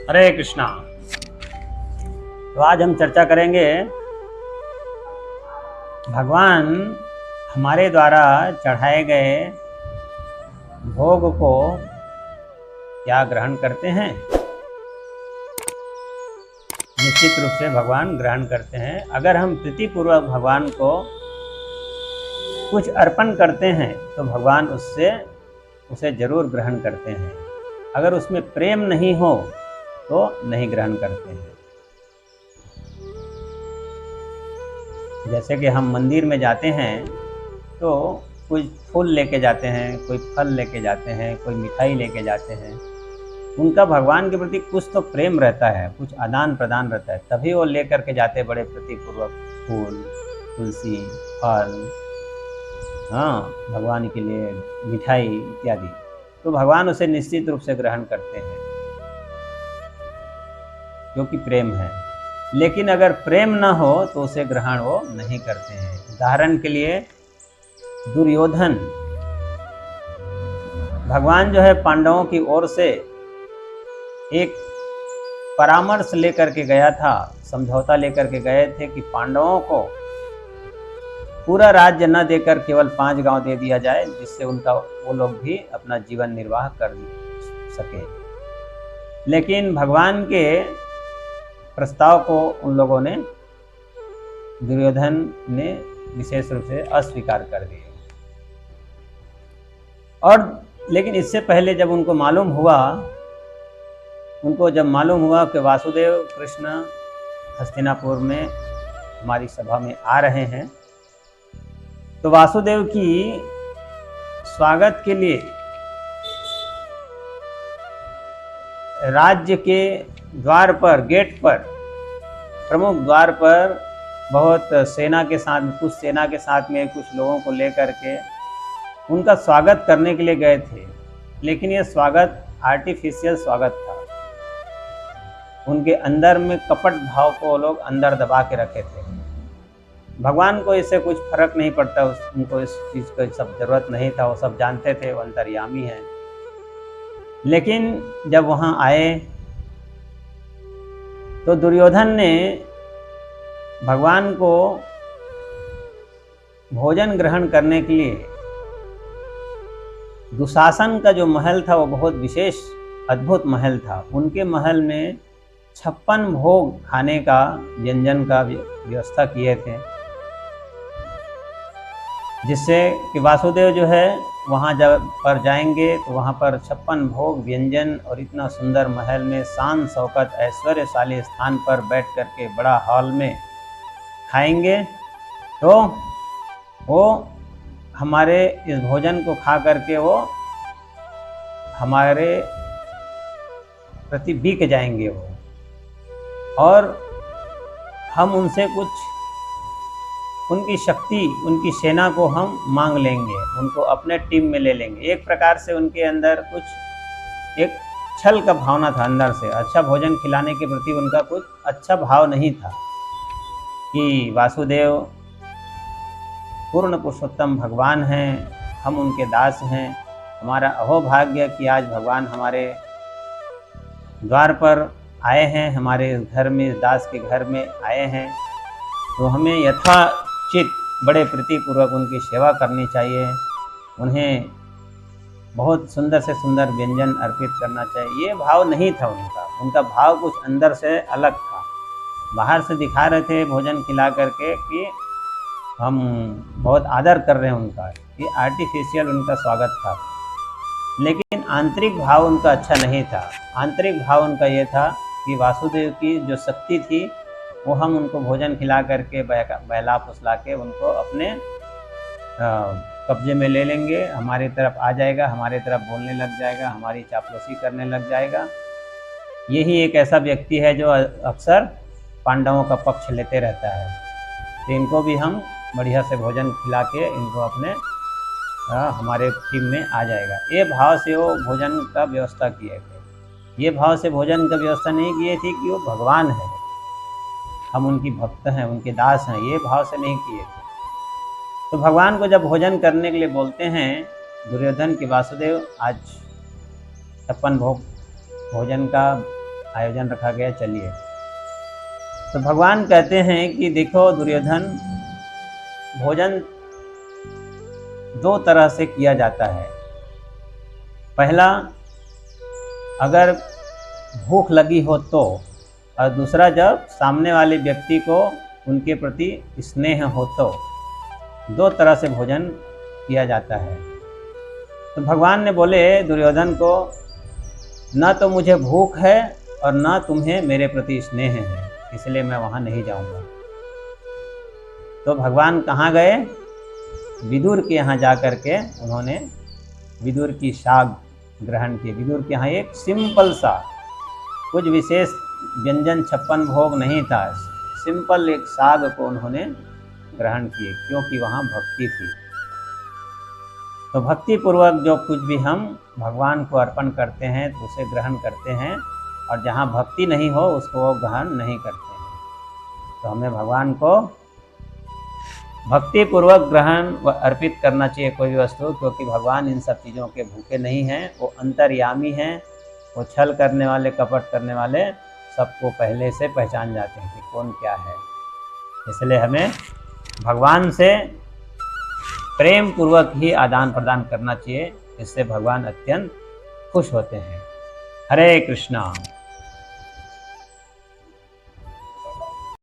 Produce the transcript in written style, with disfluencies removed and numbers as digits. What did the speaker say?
हरे कृष्णा। तो आज हम चर्चा करेंगे भगवान हमारे द्वारा चढ़ाए गए भोग को क्या ग्रहण करते हैं। निश्चित रूप से भगवान ग्रहण करते हैं। अगर हम प्रीतिपूर्वक भगवान को कुछ अर्पण करते हैं तो भगवान उसे जरूर ग्रहण करते हैं। अगर उसमें प्रेम नहीं हो तो नहीं ग्रहण करते हैं। जैसे कि हम मंदिर में जाते हैं तो कुछ फूल लेके जाते हैं, कोई फल लेके जाते हैं, कोई मिठाई लेके जाते हैं। उनका भगवान के प्रति कुछ तो प्रेम रहता है, कुछ आदान प्रदान रहता है, तभी वो लेकर के जाते बड़े प्रीतिपूर्वक फूल, तुलसी, फल, भगवान के लिए मिठाई इत्यादि। तो भगवान उसे निश्चित रूप से ग्रहण करते हैं क्योंकि प्रेम है। लेकिन अगर प्रेम न हो तो उसे ग्रहण वो नहीं करते हैं। उदाहरण के लिए दुर्योधन, भगवान जो है पांडवों की ओर से एक परामर्श लेकर के गया था, समझौता लेकर के गए थे कि पांडवों को पूरा राज्य न देकर केवल 5 गांव दे दिया जाए, जिससे वो लोग भी अपना जीवन निर्वाह कर सके। लेकिन भगवान के प्रस्ताव को उन लोगों ने, दुर्योधन ने विशेष रूप से अस्वीकार कर दिया। लेकिन इससे पहले जब उनको जब मालूम हुआ कि वासुदेव कृष्ण हस्तिनापुर में हमारी सभा में आ रहे हैं, तो वासुदेव की स्वागत के लिए राज्य के द्वार पर, गेट पर, प्रमुख द्वार पर बहुत सेना के साथ में कुछ लोगों को लेकर के उनका स्वागत करने के लिए गए थे। लेकिन यह स्वागत आर्टिफिशियल स्वागत था। उनके अंदर में कपट भाव को वो लोग अंदर दबा के रखे थे। भगवान को इससे कुछ फर्क नहीं पड़ता, उनको इस चीज़ की सब जरूरत नहीं था। वो सब जानते थे, वो अंतर्यामी हैं। लेकिन जब वहाँ आए तो दुर्योधन ने भगवान को भोजन ग्रहण करने के लिए, दुशासन का जो महल था वो बहुत विशेष अद्भुत महल था। उनके महल में 56 भोग खाने का, व्यंजन का व्यवस्था किए थे, जिससे कि वासुदेव जो है वहाँ जब पर जाएंगे तो वहाँ पर 56 भोग, व्यंजन और इतना सुंदर महल में शान शौकत ऐश्वर्यशाली स्थान पर बैठ करके बड़ा हॉल में खाएंगे। तो वो हमारे इस भोजन को खा करके वो हमारे प्रति बिक जाएंगे वो, और हम उनसे कुछ, उनकी शक्ति, उनकी सेना को हम मांग लेंगे, उनको अपने टीम में ले लेंगे। एक प्रकार से उनके अंदर कुछ एक छल का भावना था अंदर से। अच्छा भोजन खिलाने के प्रति उनका कुछ अच्छा भाव नहीं था कि वासुदेव पूर्ण पुरुषोत्तम भगवान हैं, हम उनके दास हैं। हमारा अहोभाग्य कि आज भगवान हमारे द्वार पर आए हैं, हमारे घर में, दास के घर में आए हैं, तो हमें यथाचित बड़े प्रीतिपूर्वक उनकी सेवा करनी चाहिए। उन्हें बहुत सुंदर से सुंदर व्यंजन अर्पित करना चाहिए। ये भाव नहीं था उनका भाव कुछ अंदर से अलग था। बाहर से दिखा रहे थे भोजन खिला करके कि हम बहुत आदर कर रहे हैं उनका, ये आर्टिफिशियल उनका स्वागत था। लेकिन आंतरिक भाव उनका अच्छा नहीं था। आंतरिक भाव उनका ये था कि वासुदेव की जो शक्ति थी वो हम उनको भोजन खिला करके, बहला फुसला के उनको अपने कब्जे में ले लेंगे, हमारी तरफ आ जाएगा, हमारी तरफ बोलने लग जाएगा, हमारी चापलूसी करने लग जाएगा। यही एक ऐसा व्यक्ति है जो अक्सर पांडवों का पक्ष लेते रहता है। तो इनको भी हम बढ़िया से भोजन खिला के इनको अपने हमारे टीम में आ जाएगा। ये भाव से वो भोजन का व्यवस्था किए थे। ये भाव से भोजन का व्यवस्था नहीं किए थी कि वो भगवान है, हम उनकी भक्त हैं, उनके दास हैं, ये भाव से नहीं किए थे। तो भगवान को जब भोजन करने के लिए बोलते हैं दुर्योधन की वासुदेव आज 56 भोजन का आयोजन रखा गया, चलिए। तो भगवान कहते हैं कि देखो दुर्योधन, भोजन दो तरह से किया जाता है। पहला, अगर भूख लगी हो तो, और दूसरा जब सामने वाले व्यक्ति को उनके प्रति स्नेह हो तो। दो तरह से भोजन किया जाता है। तो भगवान ने बोले दुर्योधन को, न तो मुझे भूख है और न तुम्हें मेरे प्रति स्नेह है, इसलिए मैं वहाँ नहीं जाऊँगा। तो भगवान कहाँ गए? विदुर के यहाँ जा कर के उन्होंने विदुर की शाक ग्रहण की। विदुर के यहाँ एक सिंपल सा, कुछ विशेष व्यंजन 56 भोग नहीं था, सिंपल एक साग को उन्होंने ग्रहण किए, क्योंकि वहाँ भक्ति थी। तो भक्ति पूर्वक जो कुछ भी हम भगवान को अर्पण करते हैं तो उसे ग्रहण करते हैं, और जहाँ भक्ति नहीं हो उसको वो ग्रहण नहीं करते हैं। तो हमें भगवान को भक्ति पूर्वक ग्रहण व अर्पित करना चाहिए कोई भी वस्तु, क्योंकि भगवान इन सब चीज़ों के भूखे नहीं हैं। वो अंतर्यामी हैं, वो छल करने वाले, कपट करने वाले सबको पहले से पहचान जाते हैं कि कौन क्या है। इसलिए हमें भगवान से प्रेम पूर्वक ही आदान प्रदान करना चाहिए, इससे भगवान अत्यंत खुश होते हैं। हरे कृष्णा।